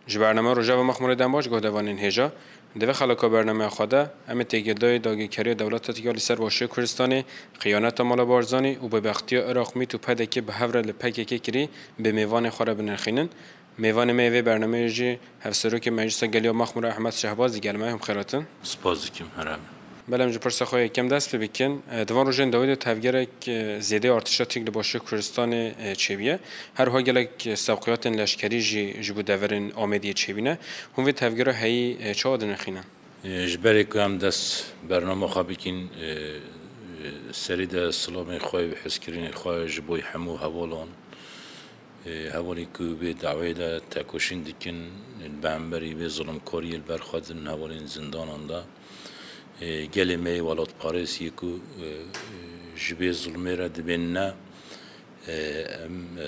جبرنامه روجا و مخمور دنباش گهدوانین هجا دوی خلاکا برنامه خدا ام تگیدای داگیکاری دولت تیالی سر باشه کردستانی خیانت مال بارزانی و به بختی عراق می تو پده که به هفر لپک که کری به میوان خاره بنرخینن میوان میوه برنامه جی هفسرو که مجلس گلیا مخمور احمد شهبازی گلمه هم خیراتن سپاس کم هرم بلام جو پرسه خواه کم دست بکن دوان روزن داوید تفگره که زیاده ارتشاتی که باشه کردستان چیبیه هر ها گلک سوقیات لشکری جبو دورن آمدی چیبینه هم وی تفگره هی چه آدن خینه جبری که هم دست برنامه خواه بکن سری ده سلام خواه و حسکرین خواه جبوی همو هوالان هوالی که به دعوی ده تکوشین دکن بهمبری به ظلم کاری البرخوادن هوالین زندان آنده گلی می ولاد پاریس یکو جبه ظلمه را دبین نه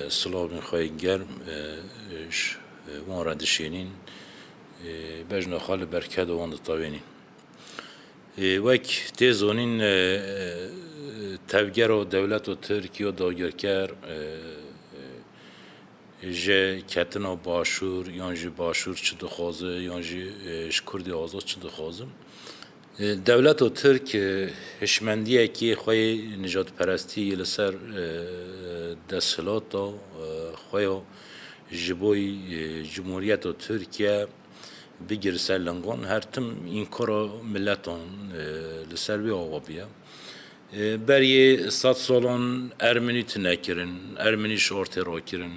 سلام خواهی گرم وان را دشینین بجنا خال برکت وان دطاوینین وک تیزونین تفگر و دولت و ترکیه و داگرکر جه کتنا باشور یان جه باشور چه دخوازه یان جه کردی آزاد چه دخوازم دولت و ترک هشمندیه که خواه نجات پرستی لسر دستلات خواه جبوی جمهوریت و ترکیه بگیر سر لنگان هر تم این کارا ملتان لسر بی آقا بیا بری 100 سالان ارمنی تنکرن ارمنی شورت را کرن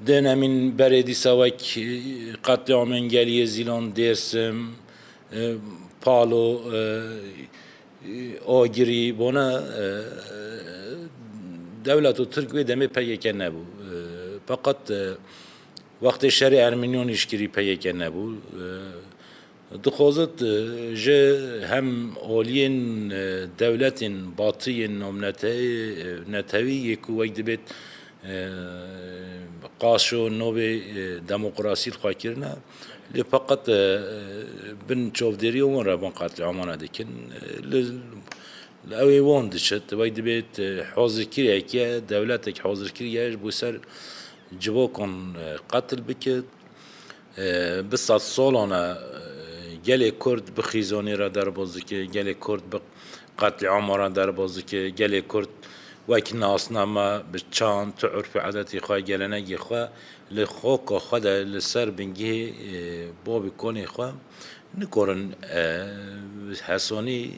دن امین بری دیساوک قطع منگلی زیلان درسم پالو آگری بنا دولت و ترک و دمی پیک نبود فقط وقت شری ارمنیون اشکری پیک نبود دخوازت جه هم آلین دولت باطی نتوی یکو وقت بیت قاشو نوب دموکراسی الخواه کرنا فقط بن چوفدری و مرا بان قتل عمانه دکن لأوی وان دشت وقت بیت حاضر کریه که دولتک حاضر کریه بسر جوا کن قتل بکد بس سالانه گل کرد بخیزانی را در بازی که گل کرد بقتل عماران در بازی که گل کرد وقت ناسنامه بچان تعرف عادتی خواه گلنگی خواه لخوک خود لسر بنگی بابی کنی خواه نکارن حسانی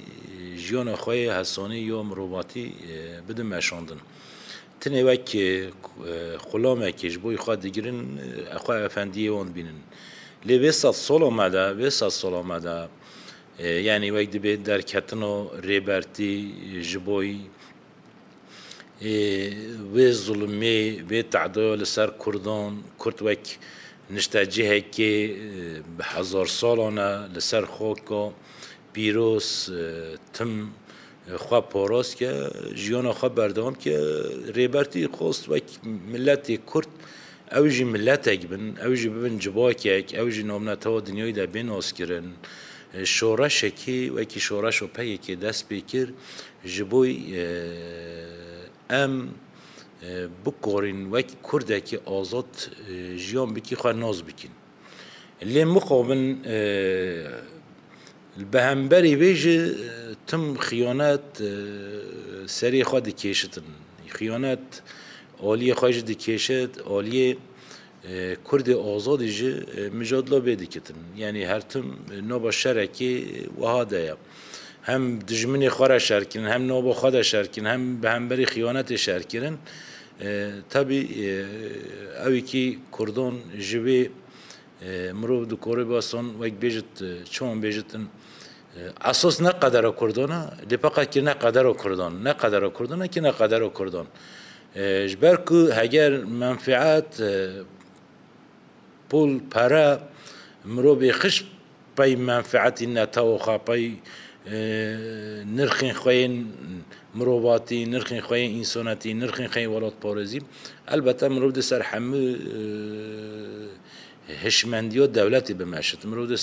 جیان خواه حسانی یا مروباتی بدن مشاندن تنه وقت خلامه کش بوی خواه دیگرن خواه افندیه وان بینن لی 20 سال آمده یعنی وقت بید در کتنو ریبرتی جبوی و ظلمی و تعدیل سر کردان کرد وک نشتاجه که به 1000 سالانه لسر خوکا پیروز تم خواه پاراست که جیان خواه بردام که ریبرتی خواست وک ملت کرد اوجی ملت بن اوجی ببن جباکک اوجی نامنت ها دنیای در بین آسکرن شورش کی وکی شورش و پی که دست بکر جبوی ام بکارین وکی کرده که آزاد جیان بکی خواه ناز بکن لی مقابن بهمبری ویجه تم خیانت سری خواه دکیشتن خیانت آلیه خواهش دکیشت آلیه کرد آزادی جه مجادله بیدکتن یعنی هر تم نوبا شرکی وهاده هم دجمنی خواه شرکن هم نوبا خواه شرکن هم بهمبری خیانت شرکن tabi اوی کی کردان جبه مرو دو کاری باستان وقت بیشت چون بیشتن اساس نه قدر کردانه لپاقت که نه قدر کردانه که نه قدر کردان جبر که اگر منفعت پول پره مرو بخش پای منفعتی نتاو خاپای نرخین خوین مروباتی نرخین خوین انساناتی نرخین خوین ولاد پارزی البته مرو ده سر همه هشمندی و دولتی بمشت مرو ده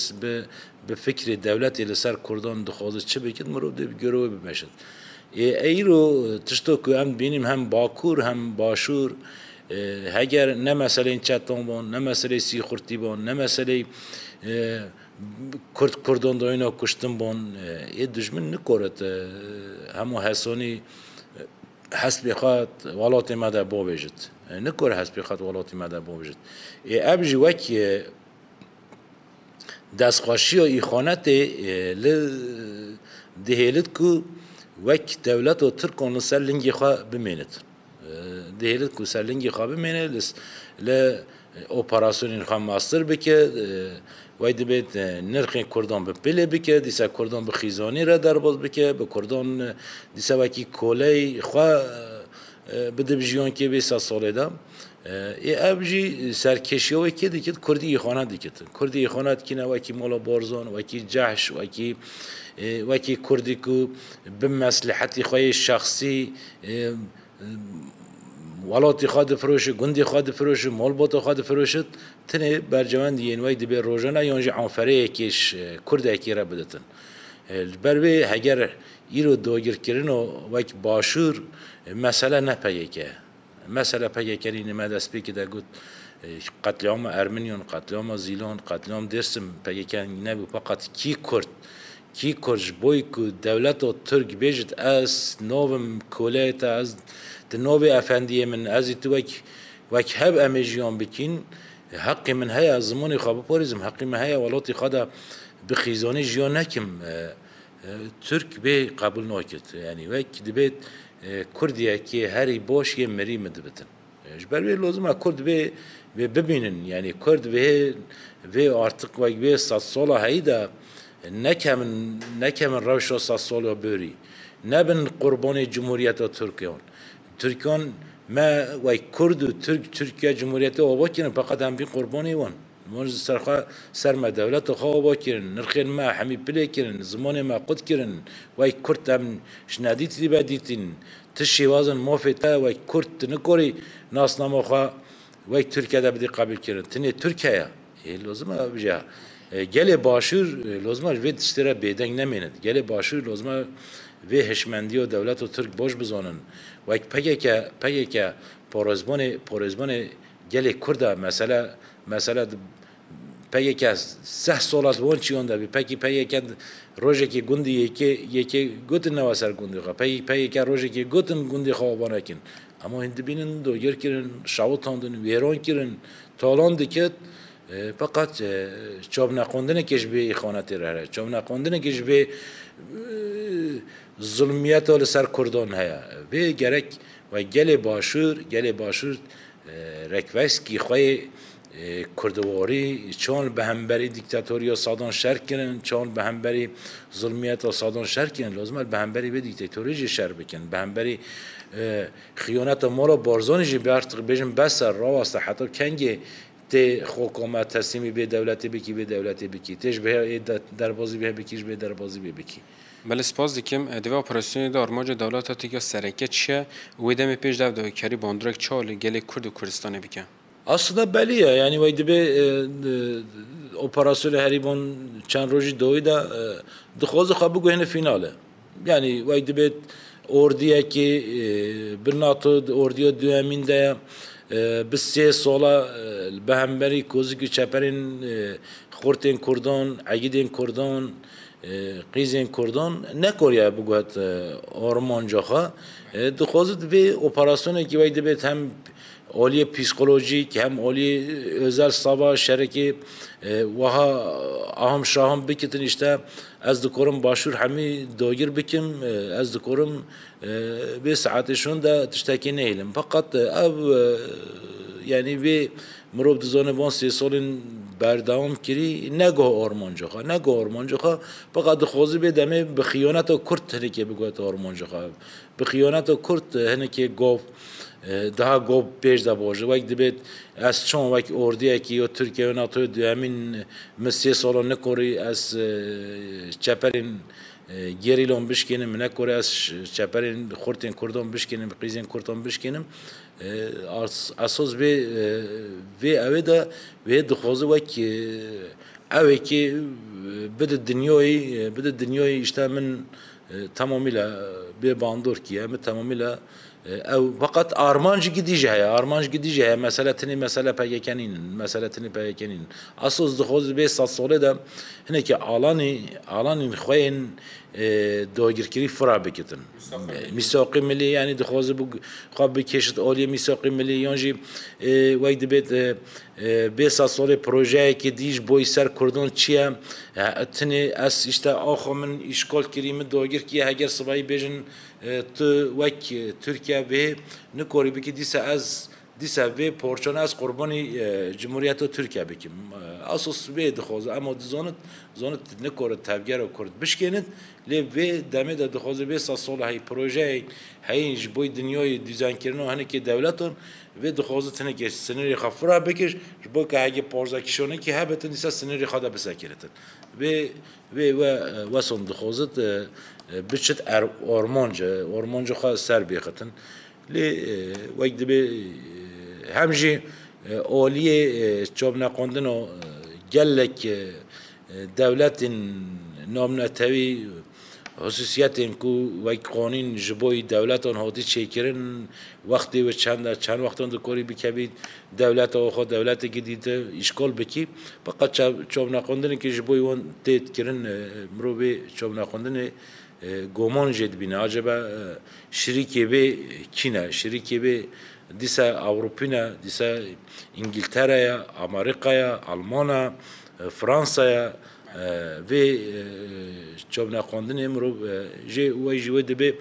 به فکر دولتی لسر کردان دخوازه چه بکید مرو ده گروه بمشت ای رو تشتو که هم بینیم هم باکور هم باشور هگر نه مسئله این چتان بون نه مسئله سی خورتی بون نه مسئله کردان داینا کشتن بون ای دشمن نکرد همو حسانی حسب خاط ولات ماذا بوجد نكور حسب خاط ولات ماذا بوجد ابجي وكي دستخوشی و ایخانت ل دهیلت کو وک دولت و ترکان سر لنگی خواه بمینید دهیلت کو سر لنگی خواه بمینید ل اپراسیون خواه ماستر بکه وایده بید نرخی کردان به پله بکه دیسا کردان به خیزانی را در باز بکه به کردان دیسا وکی کوله خواه بده بجیان که به 100 ساله دام ابجی سرکشی و کی دیگه کردی خانه دیگه کردی خانه کی نه وکی مولا بارزان وکی جحش وکی کردی کو به مصلحتی خوی شخصی ولاتی خاد فروش گندی خاد فروش مال بات خاد فروشت تنه برجوان دین وای دی به روزانه یانج عنفره کیش کرد کی را بدتن بربه اگر ایرو دوگر کردن و وک باشور مسئله نپیه که مثلا پیکری نماد اسپی که داغت قتل عام ارمنیان قتل عام زیلان قتل عام درسم پیکری نبود فقط کی کرج بوی کو دولت و ترک بیشت از نوم کولیت از نوب افندیه من از تو وک هب امیجیان بکین حق من هیا زمانی خواب پاریزم حق من هیا ولاتی خدا بخیزانی جیان نکم ترک به قبول نکرد یعنی وک دبیت کردیه که هری باش یه مری مدبتن. برای لازم کرد به ببینن یعنی کرد به artık ve 100 سال هیدا نکمن روش 100 سال بری نبن قربان جمهوریت ترکیان ما و کرد و ترکیه جمهوریت آباد کردن فقط هم بین قربانی وان موج سرم دولت خواه با کردن نرخین ما همی پلی کردن زمان ما قد کردن وای کرد هم شنیدی بدیتین تشی وازن موفته وای کرد نکوری ناسنامه خواه وای ترکیه دا بدی قبول کردن تنی ترکیه لازمه بجا گله باشور لازمه وید استرا بیدنگ نمیند گله باشور لازمه وی هشمندی و دولت و ترک باش بزنن وای پگه که پارزبان گله کرده مثلا پگه که 3 سالات وان چیان داری پگه که روزی که گندی یکی گوتن نواسر گندی خواه پگه که روزی که گوتن گندی خواه بانکن اما هند بینن دوگر کردن شاوتاندن ویران کردن تالان دکت فقط چوب نخوندن کش به خانه راه چوب نخوندن کش به ظلمیت ول سر کردان هیا به گرک و گله باشور رکویس کی خواه کردواری چون به همبری دیکتاتوری و صادان شر کنن چون به همبری ظلمیت و صادان شر کنن لازم به همبری به دیکتاتوری شر بکن به همبری خیانت و مال بارزانیش به ارتق بجن بس را واسه حتی کنگه ته حکومت تصمیمی به دولتی بکی تیج به دربازی به بکیش به دربازی به بکی بله سپاس دیکم دوی اپراسیونی دا آرماج دولت تیگا سرکت چیه و دم پیش دو کاری باندرک چال گله کرد و کردستان بکن aslında belliye yani vaydi be operasyonu heribon çan roji doyda dıxozu xabu goyne finale yani vaydi be ordiya ki bir NATO ordiya düğümünde biz 3 sola behemberi kozuk çeperin xorten kurdan agiden kurdan قیزین کردان نکوریه بگوید آرمانجاها دخوازد به اپراسیونی که ویده بید هم عالی پسیکولوژیک هم عالی özel sabah şereki vaha aham şaham bikitin işte az dikorum başur hami dogir bikim az dikorum bir saat şun da tişteki neylim fakat ev yani bir مرد زن وان 3 سالین بردام کری نگاه آرمانجاها فقط خوازی به دمه به خیانت و کرد هنی که بگوید آرمانجاها به خیانت و کرد هنی که گفت daha گوب پیش دا باشه وقتی بید از چون وقتی اردیه که یا ترکیه و ناتو دوامین مسیح سالا نکوری از چپرین گریلون بشکنیم نکوری از چپرین خورتین کردان بشکنیم قیزین کردان بشکنیم اساس به اوه دخوازه وقتی اوه که بده دنیای işte من tamamıyla bir bandur ki yani tamamıyla او فقط آرمانج گدیجه هیا آرمانج گدیجه هیا مسئله تنی مسئله پیکنین مسئله تنی پیکنین اساس دخوز به 100 ساله ده هنه که آلانی خوین داگیرکری فرا بکتن میثاق ملی یعنی دخواز بو خواب بکشت عالی میثاق ملی یانجی وقت بیت به 100 ساله پروژه که دیج بوی سر کردن چیه تنی اس اشتا آخو من اشکال کریم داگیر کی اگر صبایی بیجن تو وک ترکیه به نکاری بکی دیسا به پورچان از قربانی جمهوریت ترکیه بکیم اساس به دخواز اما زانت نکارد تبگر و کرد بشکنید لی به دمه دخواز به 100 سال های پروژه هایش بوی دنیای دیزاین کردن و هنی که دولتون و دخواز تنه که سنری خفرا بکش بو که اگه پارزکشونه که هبتن دیسا سنری خدا بسکرتن و واسون دخوازت بچت آرمانج خواهد سر بیختن لی وقت به همجی اولیه چوب نقندن و گلک دولت نامنتوی خصوصیت کو وقت قانون جبوی دولت آن هاتی چیکرن وقتی و چند وقتان دکاری بکبید دولت آخو دولت جدید اشکال بکی فقط چوب نقندن که جبوی وان تیت کرن مروبه چوب نقندن گمان جد بینه عجبا شریکی به کینه شریکی به دیسا اوروپینا دیسا انگلترا یا امریکا یا آلمان فرانسه و چوب نخواندن امرو جه وای جوه دبی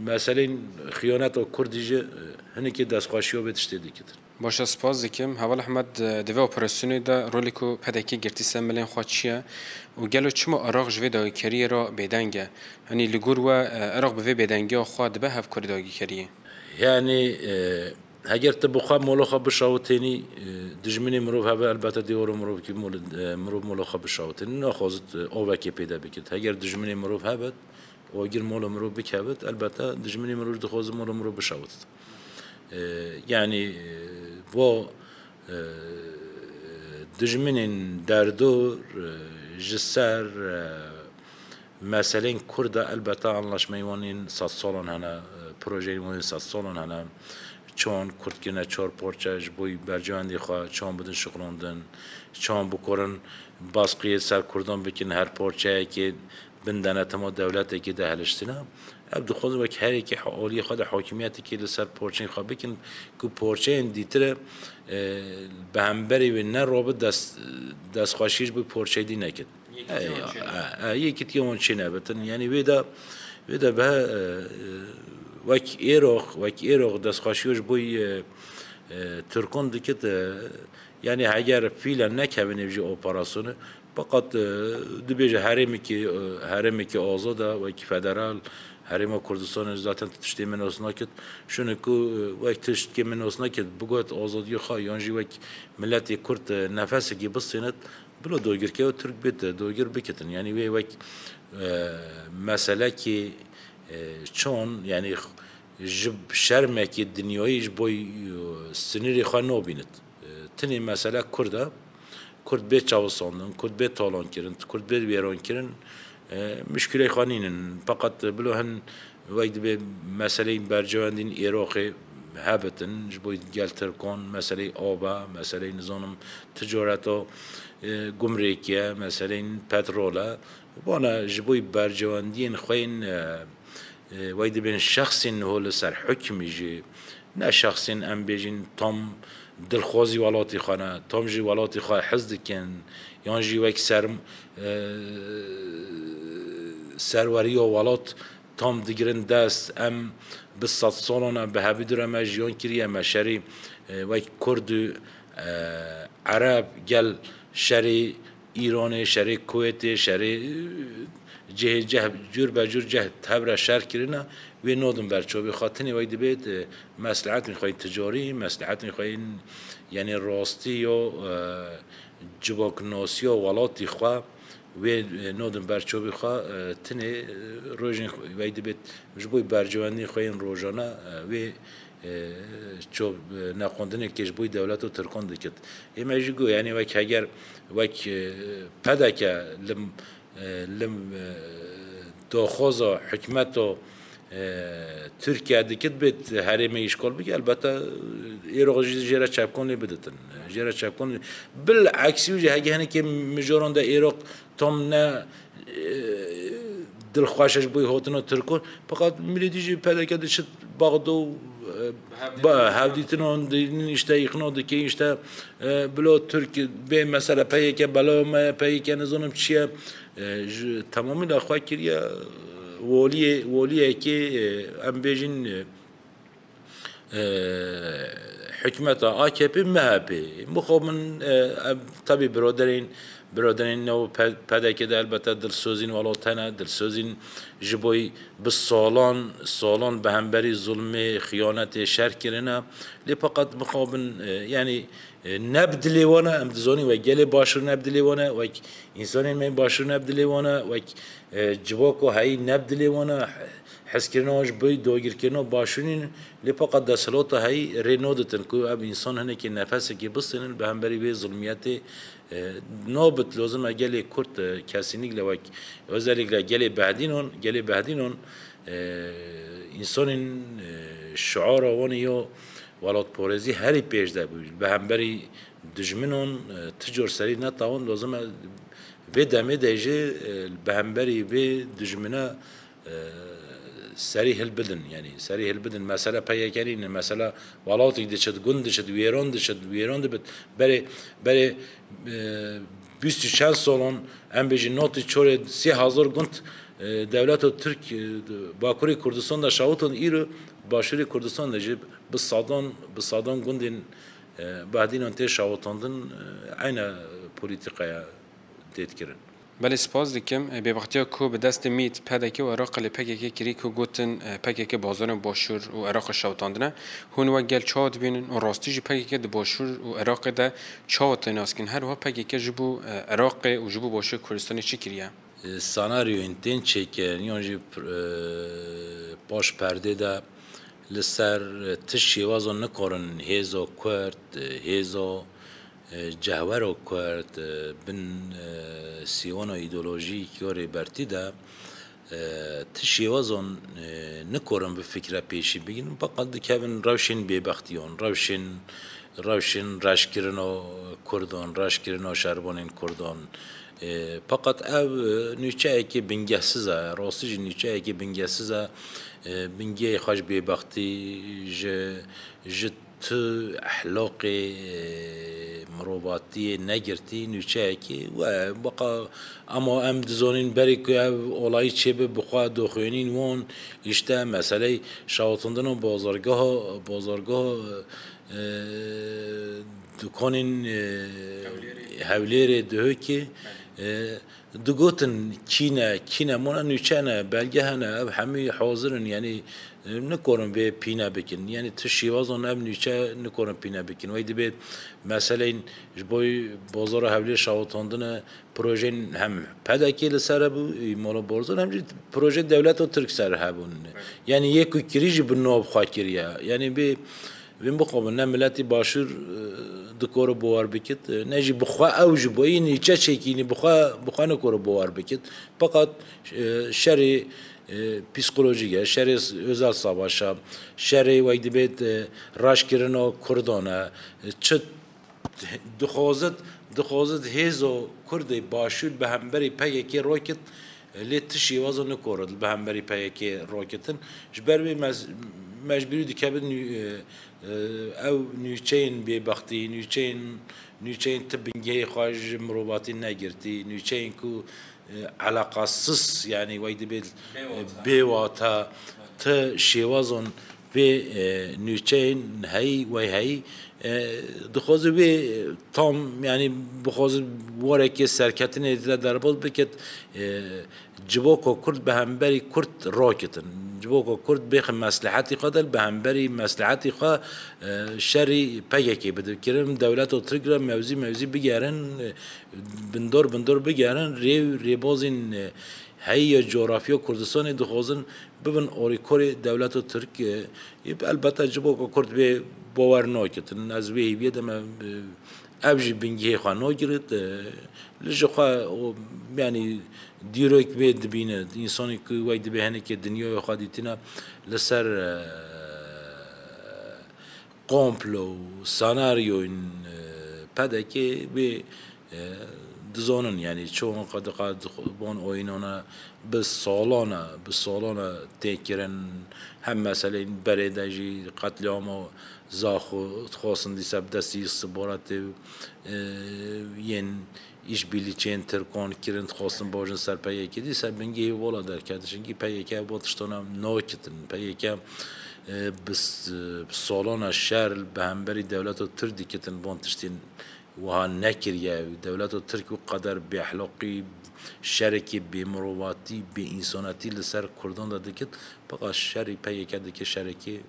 مثلا خیانت و کردیجه هنی که دستخواشیو بتشتی دیگر باشه سپاس دکم حوال احمد دوی اپراسیونی دا رولی کو پدکی گرتی سملین خواهد چیه و گلو چما عراق جوی داگی کریه را بیدنگه هنی لگور و عراق به بیدنگی خواهد به هف کری داگی کریه یعنی اگر تبخوا مولخا بشاوتنی دجمنی مروف هوا البته دیوار مروف کی مروف مولخا بشاوتنی نخواست آوکی پیدا بکت اگر دجمنی مروف هوا و اگر مول مروف بکهبت البته دجمنی مروف دخواست مول مروف بشاوت yani bu dijminin derdur jisser mesela Kurda elbette anlaşmayı onun 100 salon hana projeyi onun 100 salon hana çon Kurdkine çor porçaj bu bercandi xwa çon budun şuqlandın çon bu korun baskıyı ser Kurdan bikin her porçaya ki bindene tamo devlete ki deheliştina ابدو خود وک هر کی حالی خود حاکمیتی که لسر پورچین خواب بکن که پورچین دیتره به هم بری و نه رابط دست خواشیش به پورچه دی نکد یکی تیمون چی نبتن یعنی ویدا به وک ایراق دست خواشیش بوی ترکان دکت یعنی اگر فیلا نکبینه بجی اپراسیونه فقط دبیجه هرمی که آزاده و کی فدرال هرم کردستان zaten تشتی من اسناکت شونه کو وقت تشتی من اسناکت بگوت آزادی خواهی یانجی وقت ملت کرد نفسی کی بسیند بلا دوگر که ترک بیت دوگر بکتن یعنی وقت مسئله کی چون یعنی جب شرمه کی دنیایش بای سنیری خواه نبیند تنی مسئله کرده کرد بیت چاوساندن کرد بیت تالان کردن کرد بیت ویران کردن مشكلة خانين فقط بلوهن ويد بمسألة برجواندين عراقي هابتن جبوي قال تركون مسألة آبا مسألة نظام تجارته جمركية مسألة بترولا وانا جبوي برجواندين خوين ويد بين شخص هو لسر حكم يجي نه شخص ام بيجين تام دلخوازي ولاتي خانه تام جي ولاتي خا حزدكن يانجي ويك سروری و ولات تام دیگرن دست ام به 100 سالانه به هبیدر ام جیان کریه ام شری و کرد عرب گل شری ایران شری کویت شری جه جور به جور جه تبر شر کردن و نودم برچوبی خاطنی وای دبید مصلحت میخواین تجاری مصلحت میخواین یعنی راستی یا جباکناسی و ولاتی خواه و نودم برچوبی خواه تنه روزین وای دبید جبوی برجوانی خواین روزانه و چوب نخوندن کش بوی دولت و ترکان دکت ایمجی گو یعنی وک اگر وک پدک لم داخوزا حکمت و Türkiye dikit bit herime işgal bige elbette İroji jera çapkon li biditin. Jera çapkon bil aksi uji hagi hani ki mijoran da İrak tam ne dilxwaşeş boy hotuna Türkon fakat milli ji pedeke dişit Bağdo havditin on işte ikna ki işte bilo Türk be mesela peyke balo peyke nizonum çiye tamamıyla xwakiriya ولیه که ام بیشین حکمت AKP MHP مخابن tabi برادرین نو پدک ده البته دلسوزین ولاتنه دلسوزین جبوی به سالان به همبری ظلم خیانت شر کرنه لی فقط مخابن یعنی نبدلیوانه امتزانی و گله باشر نبدلیوانه و انسانی من باشر نبدلیوانه و جواکو هایی نبدلیوانه حس کرناش بی دوگیر کرنا باشونین لی فقط دستلات هایی رینودتن که اب انسان هنه که نفسه که بستنن به همبری به ظلمیت نابت لازم گله کرد کسینیگله و özellikle gele behdinun insanın şuara vaniyo valat porezi heri pejde bu be hemberi dijminun tijor seri netawon lazım ve deme deje be hemberi ve dijmina seri hilbidin yani seri hilbidin mesela peyekerin mesela valatik deşet gund deşet wiron de bere büstü şans salon em bejin noti çore 3000 gund devlet o Türk Bakuri Kurdistan'da şahutun iri Başuri Kurdistan'da bu sadan gundin بعدين te şahutandın aynı politikaya tetkirin. بله سپاس دکم به وقتی کو به دست میت پدکی و عراق لی پککی کری کو گوتن پککی بازار باشور و عراق شوتاندنه هون و گل چاد بینن و راستی جی پککی د باشور و عراق ده چاد ناسکن هر وا پککی جبو عراق و جبو باشور کردستان چی کریه سناریو انتن چکه نیانجی باش پرده ده لسر تشی وازن نکارن هیزا کرد هیزا جهور و کرد بن سیوان ایدئولوژی کاری برتی ده تشیوازون نکارم به فکر پیشی بگیرن فقط دکبن روشن بیبختیان روشن رشکرنا کردان رشکرنا شربانین کردان فقط او نیچه که بنگهسیزه راستیج نیچه که بنگهسیزه بنگه خوش بیبختی جت اخلاق مروباتی نگرتی نیچه کی و بقا اما ام دزانین بری که اولای چه به بخواه دخوینین وان işte مسئله شاوتندن و بازارگاه دکانین هولیر ده که دگوتن کینه مونا نیچه belge hene ev hemi hazırın yani نکارم به پینا بکن یعنی تو شیوازان ام نیچه نکارم پینا بکن ویدی به مثلا جبای بازار حولی شاوتاندن پروژه هم پدکی لسر بو مالا بازار همجی پروژه دولت و ترک سر هبون یعنی یک کریجی بناب خاکریه یعنی به بخوام نه ملتی باشور دکور بوار بکت نجی بخوا اوج بایی نیچه چکینی بخوا نکور بوار بکت فقط شری psikolojik, şerri özel savaşa, şerri vaydi bet raşkirina Kurdana, çıt dixwazit hêzo Kurdê başûr bi hemberî peyekê roket lê tişî wazan nikorid bi hemberî peyekê roketin ji ber wê mecbûrî dikevin ew nûçeyên bêbextî nûçeyên tibingehê xwe ji mirovatî negirtî nûçeyên ku alakasız yani vaydi bet bêwata te şêwazan vê nûçeyên hey ve hey dixwaze wê tam yani bixwaze warekê serketinê dile derbas biket civaka Kurd bi hemberî Kurd raketin civaka Kurd bêxin meslahetî xwe de bi hemberî meslahetî xwe şerî peyekê bidikirin dewlet û Tigre mevzî bigerin bindor bigerin rêbazên هی جغرافیا کردستانی دخوازن ببین آریکاری دولت و ترکیه البته جبو که کرد به باور نکردن از وی بیاد ما ابجی بینگی خانو گرد لجخوا یعنی دیروک بید بینه انسانی که وید بهنه که دنیای خودیتینا لسر قامپلو سناریو این پده که به دزانن یعنی چون قد بان آینانا به سالانه تکرن هم مثلا بردهجی قتل عام زاخو خواستن دیسب دستی استخبارات ین iş birliğin Türkan kirin xwastin bajin ser peyekê dî ser bingê wala derketişin ki peyekê bu tiştana nakitin peyekê bi salana şer bi hemberî devleta Tir dikitin van tiştîn wiha nekiriye devleta Tirk û qeder bêexlaqî şerekî bêmirovatî bêînsanetî li ser Kurdan da dikit fakat şerî peyekê dike şerekî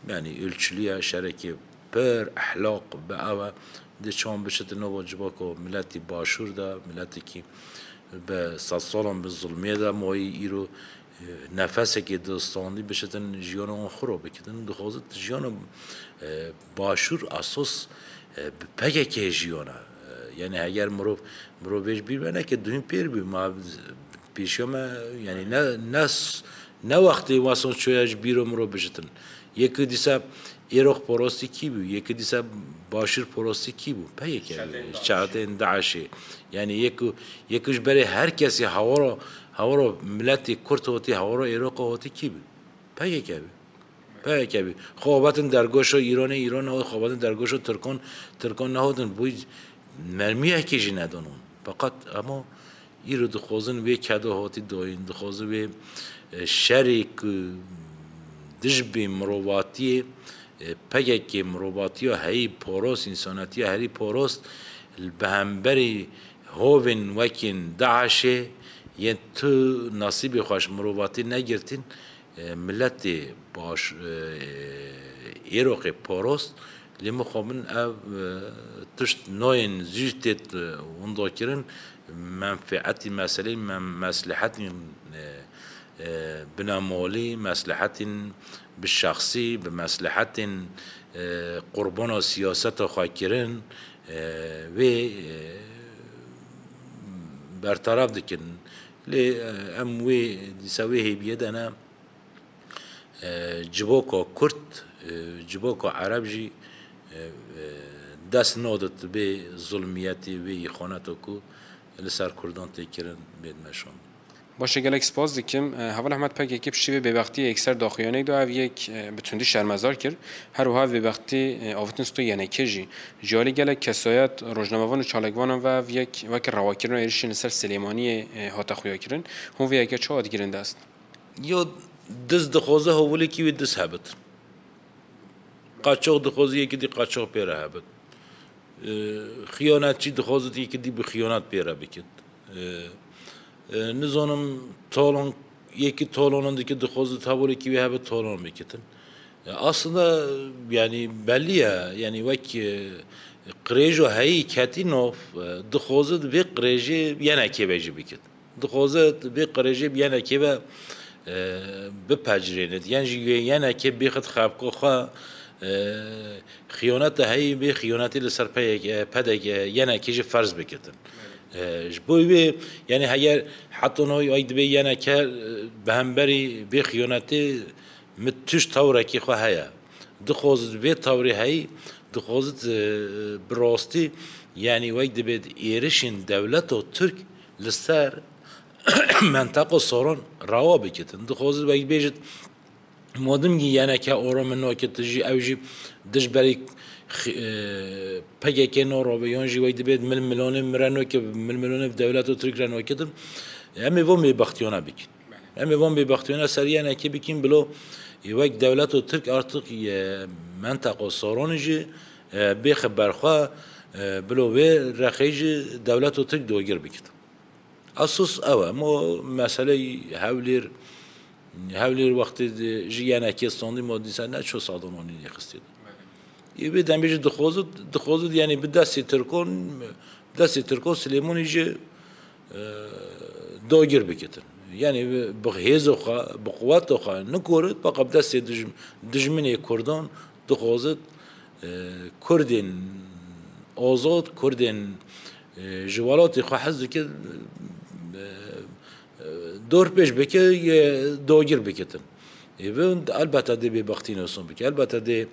yani ölçülüye şerekî per ahlak be ava de çam bişet nova cibako milleti başur da milleti ki be sasalan be zulmiye da moyi iro nefeseki distandi bişetin jiyana xuro bekidin dixwazit jiyana başur asos pekeke jiyana yani eğer mirov bir bene ki dün pir bir ma pişome yani ne vakti vason çoyaj biro mirov bişetin yeki disa ایرخ پرستی کی بود یکی دیسه باشیر پرستی کی بود پی که شاطئ داعشی یعنی یکیش برای هر کسی هوا رو ملتی کرد هاتی هوا رو ایراق هاتی کی بود پی که بود خوابتن درگوش ایران نه خوابتن درگوش ترکان نهادن بوی مرمی کیجی ندانون فقط اما ایرو دخوازن وی کدو هاتی داین دخوازن وی شریک دجبی مرواتی پگکی مروباتی هایی پاروس انسانیتی هری پاروس به همبری هوون وکین داعشه یه تو نصیب خوش مروباتی نگرتین ملت باش ایراق پاروس لیمو خوابن او تشت نوین زیشتت اوندا کرن منفعتی مسئله مصلحتی بنامولی مصلحت بالشخصی به مصلحت قربان سیاست خاکرین و برطرف دکن لی اموی دیسویه بیدنا جبوکا کرد جبوکا عربجی دست نادت به ظلمیتی و خانتو کو لسر کردان تکرن بید مشون باشه گلک سپاس دیکم حال احمد پک یکی بشی به وقتی اکثر داخلیانه دو او یک بتوندی شرمزار کرد هر وها به وقتی آفتنستو یعنی کجی جالی گلک کسایت روزنامه‌وان و چالکوان و یک وقت رواکرن و ایرشین سر سلیمانی هات خویا کردن هم وی یک چه عاد گیرنده است یا دز دخوازه هولی کی و دز هبت قاچاق دخوازه یکی دی قاچاق پیره هبت خیانت چی دخوازه یکی دی به خیانت پیره بکد نزانم تالان یکی تالانندaki دخوازı tabori ki ve hep talan meketin. Aslında yani belliye yani vak qrejo hay katinov dخوازı ve qreje yana kebeci beket. Dخوازı ve qreje yana kebe به پجرینت یعنی یعنی که بیخت خواب که خیانت هایی به خیانتی لسر پدک یعنی کیش فرض بکتن جبوی یعنی اگر حتی نوعی اید به یعنی که به همبری به خیانتی متوش طوره کی خواه هیا دخوازد به طوری هایی دخوازد براستی یعنی وقتی به ایرشین دولت و ترک لسر منطقه ساران روا بکتن دخوازد وقتی بیشت مادم کی یعنی که آرام ناکتجی اوجی دش بری پگه که نارابیان جوید بید ململان مرنو که ململان دولت و ترک رنو کدن امی وام به بختیانه بکن امی وام به بختیانه سریع نکی بکن بلو یک دولت و ترک ارتق منطقه سارانجی به خبرخواه بلو به رخیج دولت و ترک دوگر بکن اساس اوه ما مسئله هولیر وقتی جیانه که استاندی ما دیسن نه چو سادانانی نخستید یه دمیج دخوازد یعنی به دست ترکان سلیمانی جه داگر بکتن یعنی به هیز خوا به قوت خوا نکورد فقط دست دجمنی کردان دخوازد کردین آزاد کردن جوالات خو حز که دور پیش بکه داگیر بکتن و البته دی به بختی نسون بکه البته دی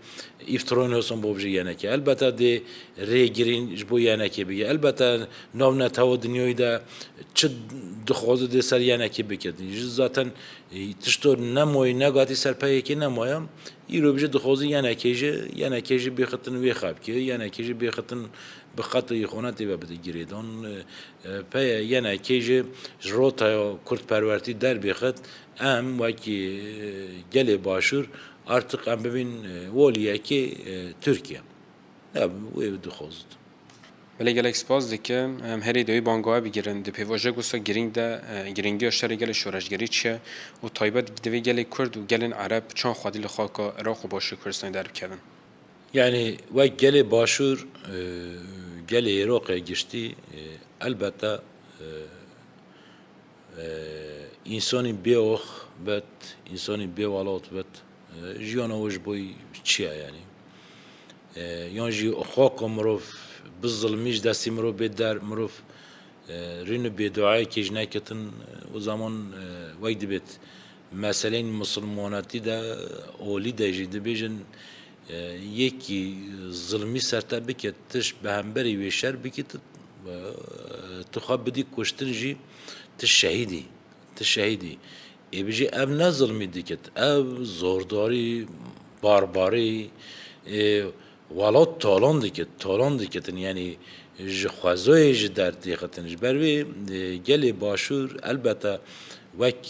افتران نسون بابجی یعنی که البته دی ریگرین جبو یعنی که بگه البته نام نتاو دنیای دا چه دخواز دی سر یعنی که بکردی ذاتن تشتور نمای نگاتی سر پایی که نمایم ایرو بجه دخوازی یعنی که بخطن وی خواب که یعنی که بخطن بخاطر خوناتی و بده گریدان پای یعنی که جروتا کرد پرورتی در بخط ام وکی گل باشور artık ام ببین ولیه که ترکیه نه وی دخوازد ولی گلک سپاس دیگه هری دوی بانگوها بگیرن دی پیواژه گوسا گرینگی اشتری گل شورشگری چیه و تایبت دوی گل کرد و گل عرب چون خادی لخاکا عراق و باشور کردستان در بکردن yani ve gele başur gele Irak'a geçti elbette insanın bir oh bet insanın bir valat bet jiyana hoş boy çiğ yani yani xaka mırov bizilmiş desti mırov bedder mırov rinu beduayı kejne ketin o zaman vaydi bet meselenin Müslümanati da oli de jidi bejin یکی ظلمی سرتا بکت تش به همبری و شر بکت تو خواب بدی کشتن جی تش شهیدی ای بجی اب نه ظلمی دیکت اب زورداری بارباری ولات تالان دیکتن یعنی خوازوی جی در دیختنش بروی گلی باشور البته وک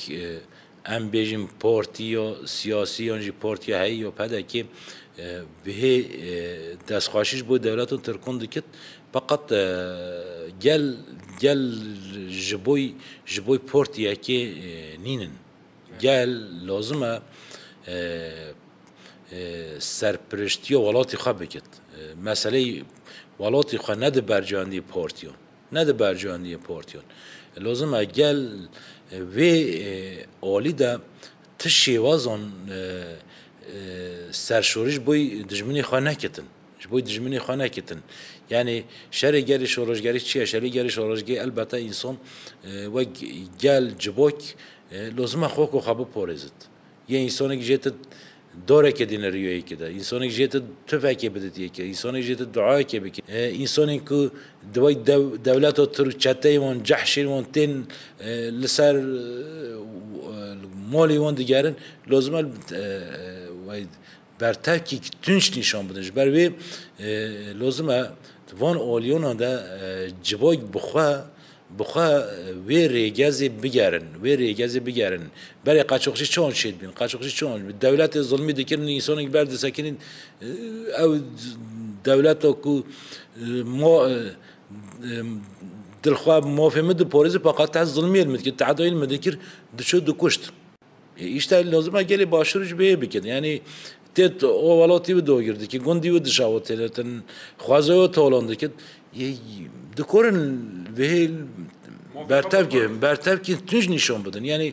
ام بیجیم پارتیا سیاسی یعنی پارتیا هایی یا پده که به دستخواشیش بود دولتون ترکون دکت فقط گل جبوی پارتیا که نینن گل لازمه سرپرشتی ولاتی خواه بکت مسئله ولاتی خواه نده برجاندی پارتیان لازمه گل و عالی ده تشیوازان سرشوریش بوی دجمنی خانه کتن yani şerigeri şorajgeri çiğ şerigeri şorajgeri elbette insan ve gel cibok lazım xoko xabı porezit ye insanı gjet dore kedine riyoy keda insanı gjet tüfek bedetiye ke insanı gjet dua ke bek insanın ku devay devlet o Türk çatayman cahşirman ten lisar mali wan digerin lazım برتر کی تونش نشان بدنش بر وی لازمه وان آلیونا دا جوای بخوا وی ریگزی بگیرن برای قاچاقچی چون شد بین دولت ظلمی دکرن انسانی که برد سکنین او دولت کو ما دلخواه مافهمه دو پاریز فقط از ظلمی علمید که تعدای المدکر دشو دو کشت işte lazım geli başvurucu bir bikin yani tet o valati bir doğurdu ki gondi bir dışa otelten xazoyo tolandı ki dekorun ve bertev ki tüj nişan budun yani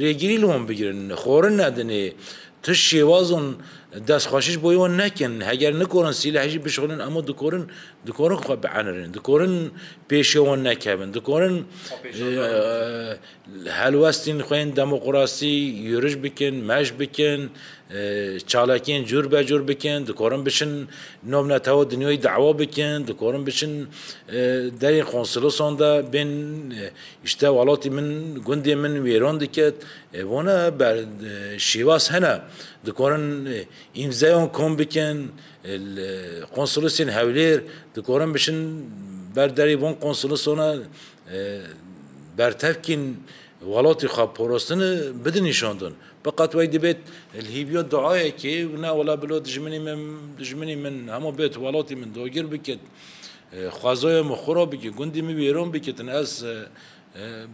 regiril on bigirin xorun nedeni تش شیوازون دست خوشش بایون نکن اگر نکردن سلاحی بشغلن اما دکورن خواب عنرن دکورن پیشوان نکبن دکورن هلوستین خوین دموکراسی یورش بکن مش بکن چالاکین جور به جور بکن دکورن بشن نام نتاو دنیای دعوا بکن دکورن بشن در این کنسولوسان دا بین işte والاتی من گندی من ویران دکت وانا بر شیواز هنه دکورن imzayon kom bikin konsolosin hevler dikoran bişin berderi von konsolosona bertevkin valati xab porostını bidin nişandın fakat vay dibet الهيبيو دعاء ki ne ola bilo dijmini men ama bet valati men dogir bikit xazoya mukhra bikit gundi mi biron bikitin az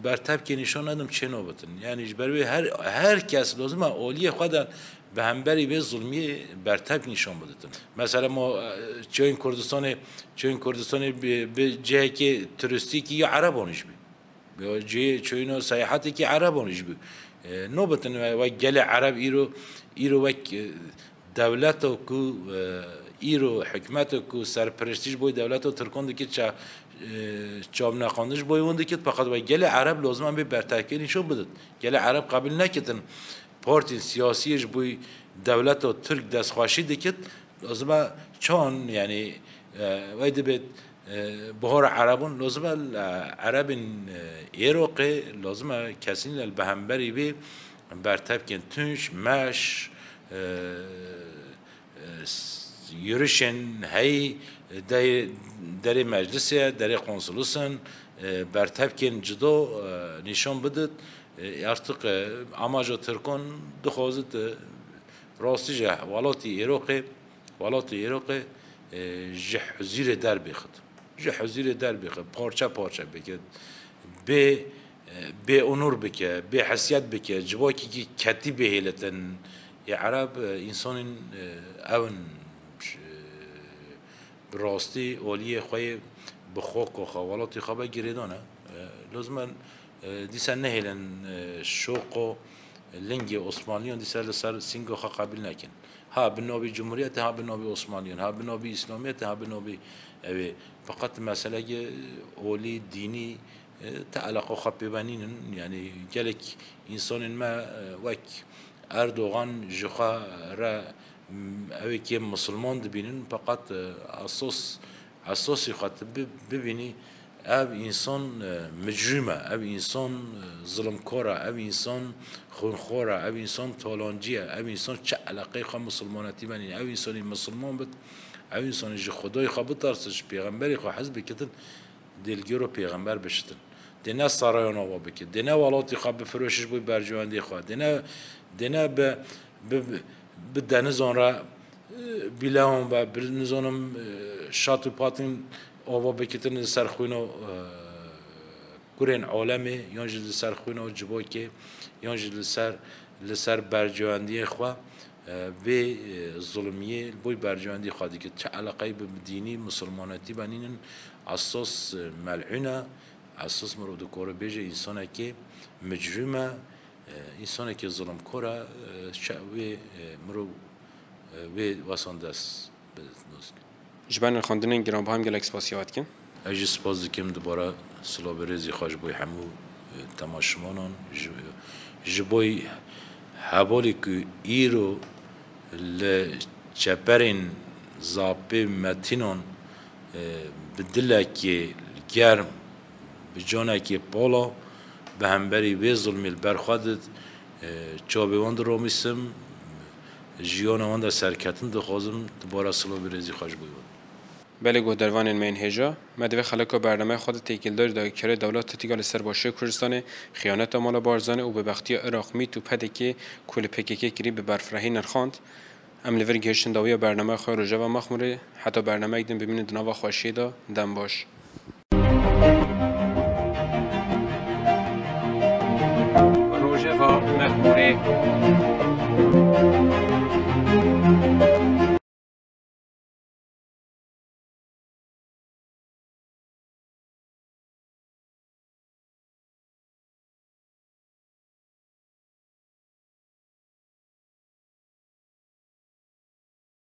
bertevkin nişan adım çenobatin yani bervi herkes lazım oliye xadan به همبری به ظلمی برتب نشان بدتن مثلا ما چون کردستان به جهه که توریستیکی یا عربانش بی به جهه چون سیاحتی که عربانش بی نوبتن و گل عرب ایرو و دولت و کو ایرو حکمت کو سرپرستیش بوی دولت و ترکان که چاب نخواندش بوی وند که فقط وای گل عرب لازم به برترکینی شو بدد گل عرب قبول نکتن پارتی سیاسیش بوی دولت و ترک دست خواشی دکت لازم چون یعنی وای دبت بهار عربون لازم عرب عراقی لازم کسی البهمبری بی برتب کن تونش مش یورشن هی در مجلسه در قنصلوسن برتب کن جدا نشان بدد artık amacı Türk'ün dixwazit rastice walatî Iraqê ji huzîrê derbixit. Ji huzîrê derbixit, parça bike, bê onur bike, bê hesyet bike, ji bo ki ketî bêhêletin ya Arab insanên evin bi rastî oliyê xwe bi xwe walatî xwe ve girêdan e. Lazim دیسا نهیلن شوق و لنگی عثمانیان دیسا لسر سینگو خا قبول نکن ها بنابی جمهوریت ها بنابی عثمانیان ها بنابی اسلامیت ها بنابی فقط مسئله اولی دینی تعلق و خب ببنینن یعنی گلک انسان ما وک اردوغان جخا را اوی که مسلمان دبینن فقط اساسی خاطر ببینی ev insan mecrime, ev insan zulmkara, ev insan xunxora, ev insan talancıya, ev insan çe alakayı xa Müslümanati benin, ev insanı Müslüman bit, ev insanı ji Xudayı xa bitarsız, peygamberi xa hizb bikitin, dilgiro peygamber biştin. Dine sarayana va bikit, dine valati xa bifroşiş bu bercivandi xa, dine be denizan ra bileğen ve bilinizanım şatı patin آوا بکتن سرخوینا کرن عالمی یا جل سرخوینا جبایی که یا جل سر برجواندی خوا و ظلمیه بوی برجواندی خواهی که چه علاقه به دینی مسلماناتی بنینن اساس ملعونه اساس مرود کاره بیجه انسانه که مجرمه انسانه که ظلم کاره و مرو و واساندست جبان خواندن گرانبها هم گلک سپاسیات کن اجی سپاس دکم دوباره سلابریزی خوش بوی همو تماشمانان جبوی حوالی که ایرو لچپرین زاپی متینان بدله که گرم بجانه که بالا به همبری وی ظلمی البرخوادد چابوان در رامیسم جیان آن در سرکتن دخوازم دوباره سلابریزی خوش بوی بله گودروان مین هجا مدوی خلق برنامه خود تیکیلدار دایکره دولت تیگال سرباشه کردستان خیانت مال بارزانه و به بختی عراق می تو پده که کل پکیکی کری به برفرهی نرخاند املیور گهشن داوی برنامه خواه رجا و مخموره حتی برنامه اگدن ببینید دناوا خواشی دا دم باش رجا و مخموره